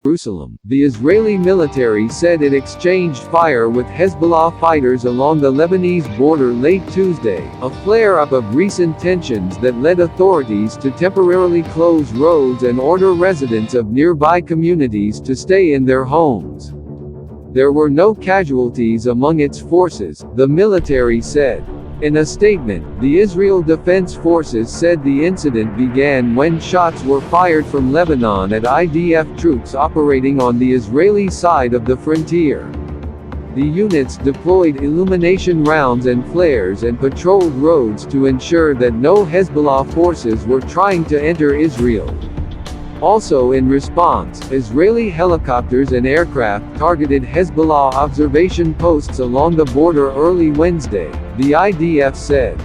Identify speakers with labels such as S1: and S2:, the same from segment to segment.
S1: Jerusalem. The Israeli military said it exchanged fire with Hezbollah fighters along the Lebanese border late Tuesday, a flare-up of recent tensions that led authorities to temporarily close roads and order residents of nearby communities to stay in their homes. There were no casualties among its forces, the military said. In a statement, the Israel Defense Forces said the incident began when shots were fired from Lebanon at IDF troops operating on the Israeli side of the frontier. The units deployed illumination rounds and flares and patrolled roads to ensure that no Hezbollah forces were trying to enter Israel. Also in response, Israeli helicopters and aircraft targeted Hezbollah observation posts along the border early Wednesday, the IDF said.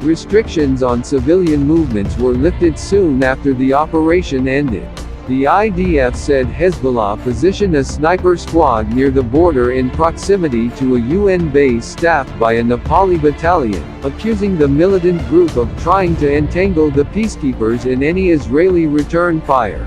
S1: Restrictions on civilian movements were lifted soon after the operation ended. The IDF said Hezbollah positioned a sniper squad near the border in proximity to a UN base staffed by a Nepali battalion, accusing the militant group of trying to entangle the peacekeepers in any Israeli return fire.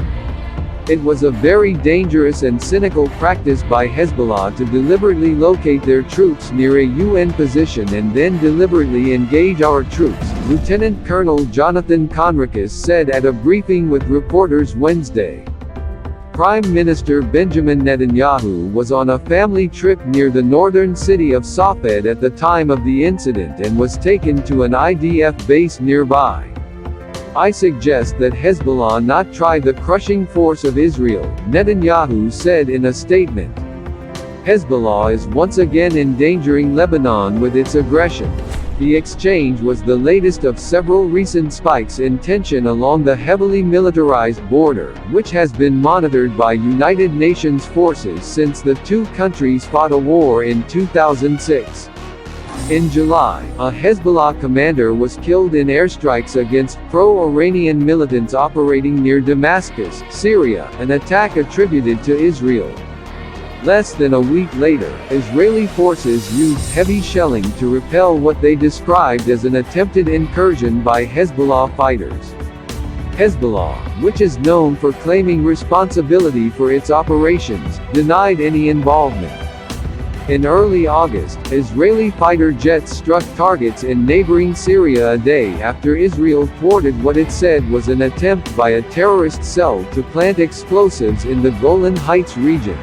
S1: It was a very dangerous and cynical practice by Hezbollah to deliberately locate their troops near a UN position and then deliberately engage our troops, Lieutenant Colonel Jonathan Conricus said at a briefing with reporters Wednesday. Prime Minister Benjamin Netanyahu was on a family trip near the northern city of Safed at the time of the incident and was taken to an IDF base nearby. I suggest that Hezbollah not try the crushing force of Israel, Netanyahu said in a statement. Hezbollah is once again endangering Lebanon with its aggression. The exchange was the latest of several recent spikes in tension along the heavily militarized border, which has been monitored by United Nations forces since the two countries fought a war in 2006. In July, a Hezbollah commander was killed in airstrikes against pro-Iranian militants operating near Damascus, Syria, an attack attributed to Israel. Less than a week later, Israeli forces used heavy shelling to repel what they described as an attempted incursion by Hezbollah fighters. Hezbollah, which is known for claiming responsibility for its operations, denied any involvement. In early August, Israeli fighter jets struck targets in neighboring Syria a day after Israel thwarted what it said was an attempt by a terrorist cell to plant explosives in the Golan Heights region.